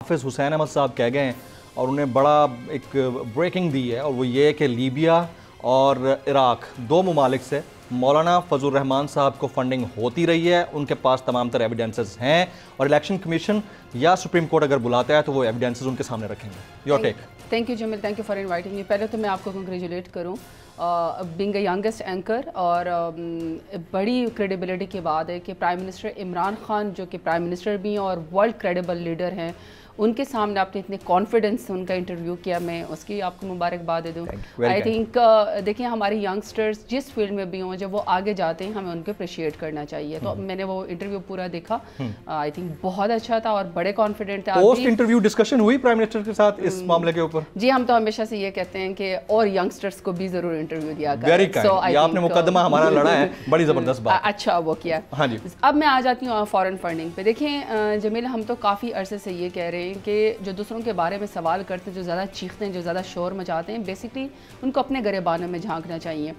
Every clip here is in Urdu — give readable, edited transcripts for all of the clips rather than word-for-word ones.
حافظ حسین احمد صاحب کہہ گئے ہیں اور انہیں بڑا ایک بریکنگ دی ہے، اور وہ یہ ہے کہ لیبیا اور عراق دو ممالک سے مولانا فضل الرحمان صاحب کو فنڈنگ ہوتی رہی ہے، ان کے پاس تمام تر ایویڈنسز ہیں، اور الیکشن کمیشن یا سپریم کورٹ اگر بلاتا ہے تو وہ ایویڈنسز ان کے سامنے رکھیں گے. Your take. Thank you Jameel, thank you for inviting me. پہلے تو میں آپ کو کنگریچولیٹ کروں بینگ اے ینگسٹ اینکر، اور بڑی کریڈیبلٹی کی بات ہے کہ پرائم منسٹر عمران خان جو کہ پرائم منسٹر بھی ہیں اور ورلڈ کریڈیبل لیڈر ہیں، ان کے سامنے آپ نے اتنے کانفیڈنس سے ان کا انٹرویو کیا. میں اس کی آپ کو مبارکباد دے دوں. آئی تھنک دیکھیں ہماری ینگسٹرز جس فیلڈ میں بھی ہوں، جب وہ آگے جاتے ہیں ہمیں ان کو اپریشیٹ کرنا چاہیے. تو میں نے وہ انٹرویو پورا دیکھا، آئی تھنک بہت اچھا تھا اور بڑے کانفیڈنٹ تھے. پوسٹ انٹرویو ڈسکشن ہوئی پرائم منسٹر کے ساتھ اس معاملے کے اوپر؟ جی، ہم تو ہمیشہ سے یہ کہتے ہیں کہ اور ینگسٹرز کو بھی ضرور انٹرویو دیا کریں. ویری کائنڈ، آپ نے مقدمہ ہمارا لڑا ہے، بڑی زبردست بات. اچھا وہ کیا. ہاں جی، اب میں آ جاتی ہوں فارن فنڈنگ پہ. دیکھیں جمیل، ہم تو کافی عرصے سے یہ کہہ رہے ہیں کہ جو دوسروں کے بارے میں سوال کرتے ہیں، جو زیادہ چیختے ہیں، جو زیادہ شور مچاتے ہیں، بیسکلی ان کو اپنے گریبانوں میں جھانکنا چاہیے.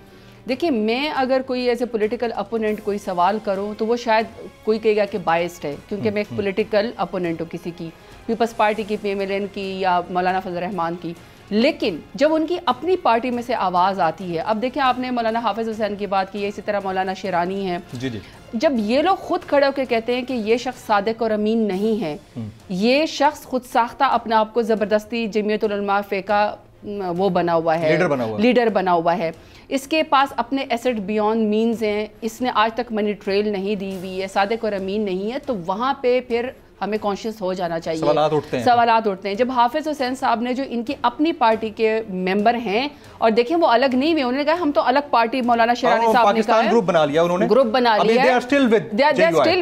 دیکھیں، میں اگر کوئی ایز اے پولیٹیکل اپوننٹ کوئی سوال کروں تو وہ شاید کوئی کہے گا کہ بائسڈ ہے، کیونکہ میں ایک پولیٹیکل اپوننٹ ہوں کسی کی، پیپلز پارٹی کی، پی ایم ایل این کی یا مولانا فضل الرحمان کی. لیکن جب ان کی اپنی پارٹی میں سے آواز آتی ہے، اب دیکھیں آپ نے مولانا حافظ حسین کی بات کی ہے، اسی طرح مولانا شیرانی ہیں. جی جی، جب یہ لوگ خود کھڑے ہو کے کہتے ہیں کہ یہ شخص صادق اور امین نہیں ہے، یہ شخص خود ساختہ اپنے آپ کو زبردستی جمعیت العلماء فقہ وہ بنا ہوا ہے، لیڈر بنا ہوا ہے، اس کے پاس اپنے ایسٹ بیونڈ مینز ہیں، اس نے آج تک منی ٹریل نہیں دی ہوئی ہے، صادق اور امین نہیں ہے، تو وہاں پہ پھر ہمیں کانشیس ہو جانا چاہیے. سوالات اٹھتے ہیں. جب حافظ حسین صاحب نے جو ان کی اپنی پارٹی کے ممبر ہیں، اور دیکھیں وہ الگ نہیں ہوئے، انہوں نے کہا ہم تو الگ پارٹی، مولانا شیرانی صاحب نے کہا گروپ بنا لیا، انہوں نے گروپ بنا لیا ہے، they are still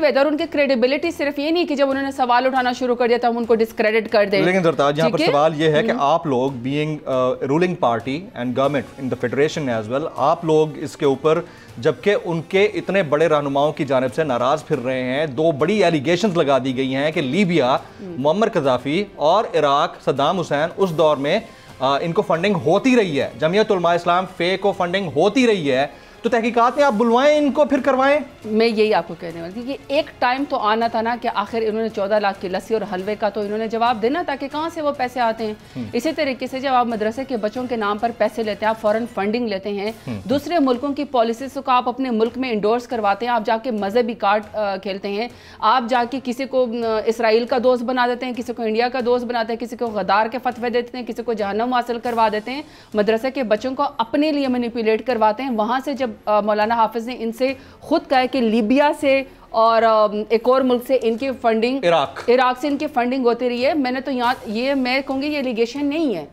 with. اور ان کی کریڈیبلٹی صرف یہ نہیں کہ جب انہوں نے سوال اٹھانا شروع کر دیا تو ہم ان کو ڈسکریڈٹ کر دیں. لیکن زرتاج، یہاں پر سوال یہ ہے کہ آپ لوگ being ruling party and government in the federation as well, آپ لوگ اس کے اوپر جبکہ ان کے اتنے بڑے رہنماؤں کی جانب سے ناراض پھر رہے ہیں، دو بڑی ایلیگیشنز لگا دی گئی ہیں کہ لیبیا، معمر قذافی، اور عراق صدام حسین، اس دور میں ان کو فنڈنگ ہوتی رہی ہے، جمعیت علماء اسلام فے کو فنڈنگ ہوتی رہی ہے. تو تحقیقات میں آپ بلوائیں ان کو، پھر کروائیں. میں یہی آپ کو کہنے والی تھی کہ ایک ٹائم تو آنا تھا نا کہ آخر انہوں نے 14 لاکھ کی لسی اور حلوے کا تو انہوں نے جواب دینا تھا کہ کہاں سے وہ پیسے آتے ہیں. اسی طریقے سے جب آپ مدرسے کے بچوں کے نام پر پیسے لیتے ہیں، آپ فورن فنڈنگ لیتے ہیں، دوسرے ملکوں کی پالیسیز کو آپ اپنے ملک میں انڈورس کرواتے ہیں، آپ جا کے مذہبی کارڈ کھیلتے ہیں، آپ جا کے کسی کو اسرائیل کا دوست بنا دیتے ہیں، کسی کو انڈیا کا دوست بناتے ہیں، کسی کو غدار کے فتوے دیتے ہیں، کسی کو جہنم حاصل کروا دیتے ہیں، مدرسے کے بچوں کو اپنے لیے مینیپولیٹ کرواتے ہیں. وہاں سے جب مولانا حافظ نے ان سے خود کہا ہے کہ لیبیا سے اور ایک اور ملک سے ان کی فنڈنگ، عراق سے ان کی فنڈنگ ہوتی رہی ہے، میں نے تو یہاں یہ میں کہوں گی یہ ایلیگیشن نہیں ہے.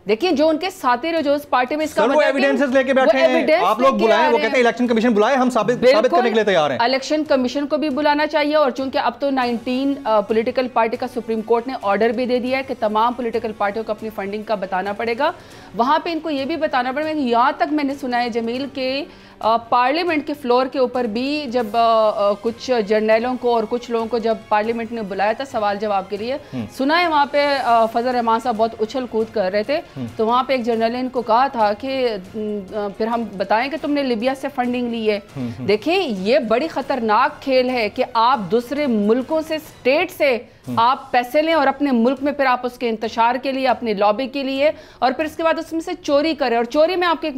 دیکھیں جو ان کے ساتھی رہے جو اس پارٹی میں، اس کا وہ ایویڈنسز لے کے بیٹھے ہیں، آپ لوگ بلائیں، وہ کہتے ہیں الیکشن کمیشن بلائیں، ہم ثابت کرنے کے لیے تیار ہیں. الیکشن کمیشن کو بھی بلانا چاہیے، اور چونکہ اب تو 19 پولیٹیکل پارٹی کا سپریم کورٹ نے آرڈر بھی دے دیا ہے کہ تمام پولیٹیکل پارٹیوں کو اپنی فنڈنگ کا بتانا پڑے گا. وہاں پہ ان کو یہ بھی بتانا پڑے گا. یہاں تک میں نے سنا ہے جمیل کے پارلیمنٹ کے فلور کے اوپر بھی جب کچھ جرنیلوں کو اور کچھ لوگوں کو جب پارلیمنٹ نے بلایا تھا سوال جواب کے لیے، سنا ہے وہاں پہ فضل الرحمان صاحب بہت اچھل کود کر رہے تھے، تو وہاں پہ ایک جرنیل نے ان کو کہا تھا کہ پھر ہم بتائیں کہ تم نے لیبیا سے فنڈنگ لی ہے. دیکھیں یہ بڑی خطرناک کھیل ہے کہ آپ دوسرے ملکوں سے، اسٹیٹ سے آپ پیسے لیں اور اپنے ملک میں پھر آپ اس کے انتشار کے لیے، اپنے لابی کے لیے، اور پھر اس کے بعد اس میں سے چوری کریں. اور چوری میں آپ کو ایک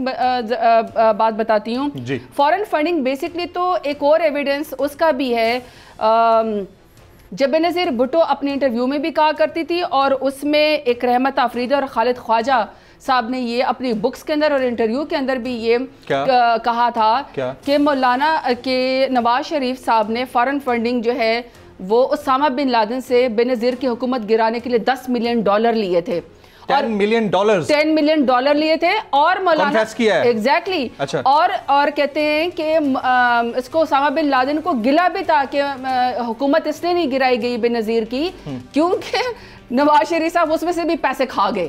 بات بتاتی ہوں، فورن فنڈنگ بیسکلی تو ایک اور ایویڈنس اس کا بھی ہے. جب بینظیر بھٹو اپنے انٹرویو میں بھی کہا کرتی تھی، اور اس میں ایک رحمت آفریدی اور خالد خواجہ صاحب نے یہ اپنی بکس کے اندر اور انٹرویو کے اندر بھی یہ کہا تھا کہ مولانا کے نواز شریف صاحب نے فارن فنڈنگ جو ہے وہ اسامہ بن لادن سے بینظیر کی حکومت گرانے کے لیے $10 ملین لیے تھے. $10 ملین لیے تھے، اور مولانا ایگزیکٹلی، اور کہتے ہیں کہ اس کو اسامہ بن لادن کو گلا بھی تھا کہ حکومت اس لیے نہیں گرائی گئی بینظیر کی کیونکہ نواز شریف صاحب اس میں سے بھی پیسے کھا گئے.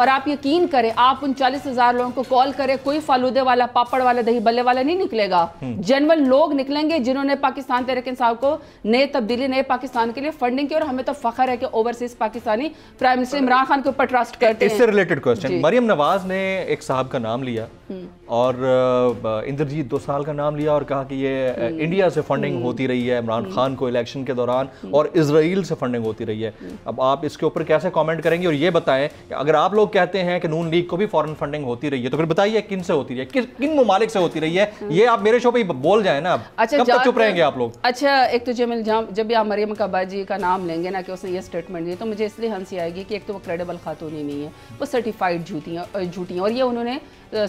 اور آپ یقین کریں آپ 39,000 لوگوں کو کال کریں کوئی فالودے والا پاپڑ والا دہی بلے والا نہیں نکلے گا. جنرل لوگ نکلیں گے جنہوں نے پاکستان تحریک انصاف کو نئے تبدیلی نئے پاکستان کے لیے فنڈنگ کی, اور ہمیں تو فخر ہے کہ overseas Pakistani prime minister Imran Khan کے اوپر ٹرسٹ کرتے ہیں. اس سے ریلیٹڈ کوسچن, مریم نواز نے ایک صاحب کا نام لیا اور اندرجیت دوسال کا نام لیا اور کہا کہ یہ انڈیا سے فنڈنگ ہوتی رہی ہے عمران خان کو الیکشن کے دوران اور اسرائیل سے فنڈنگ ہوتی رہی ہے. اب آپ اس کے اوپر کیسے کامنٹ کریں گے؟ اور یہ بتائیں کہ اگر آپ لوگ کہتے ہیں کہ نون لیگ کو بھی فورن فنڈنگ ہوتی رہی ہے تو پھر بتائیے کن سے ہوتی رہی ہے, کن ممالک سے ہوتی رہی ہے؟ یہ آپ میرے شو پہ بول جائیں نا, کب تک چپ رہیں گے آپ لوگ؟ اچھا, ایک تو جب بھی آپ مریم کعبہ جی کا نام لیں گے نا کہ اس نے یہ اسٹیٹمنٹ دی تو مجھے اس لیے ہنسی آئے گی کہ ایک تو وہ کریڈیبل خاتون ہی نہیں ہے, وہ سرٹیفائڈ جھوٹی ہیں, اور یہ انہوں نے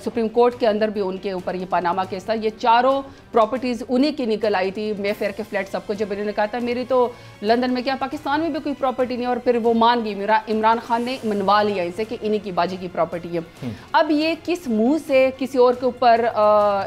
سپریم کورٹ کے اندر بھی ان کے اوپر یہ پاناما کیس تھا, یہ چاروں پراپرٹیز انہی کی نکل آئی تھی, مے فیئر کے فلیٹ سب کو, جب انہوں نے کہا تھا میری تو لندن میں کیا پاکستان میں بھی کوئی پراپرٹی نہیں, اور پھر وہ مان گئی, عمران خان نے منوا لیا ان سے کہ انہی کی باجی کی پراپرٹی ہے. اب یہ کس منہ سے کسی اور کے اوپر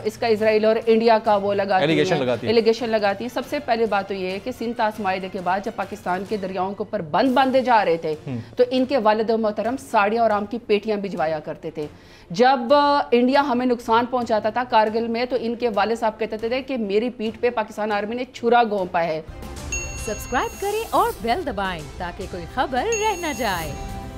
اس کا اسرائیل اور انڈیا کا وہ ایلیگیشن لگاتی ہیں؟ سب سے پہلے بات تو یہ ہے کہ سندھ طاس معاہدے کے بعد جب پاکستان کے دریاؤں کے اوپر بند باندھے جا رہے تھے تو ان کے والد محترم ساڑیاں اور آم کی پیٹیاں بھجوایا کرتے تھے. جب انڈیا ہمیں نقصان پہنچاتا تھا کارگل میں تو ان کے والد صاحب کہتے تھے کہ میری پیٹھ پہ پاکستان آرمی نے چھرا گھونپا ہے. سبسکرائب کریں اور بیل دبائیں تاکہ کوئی خبر رہ نہ جائے.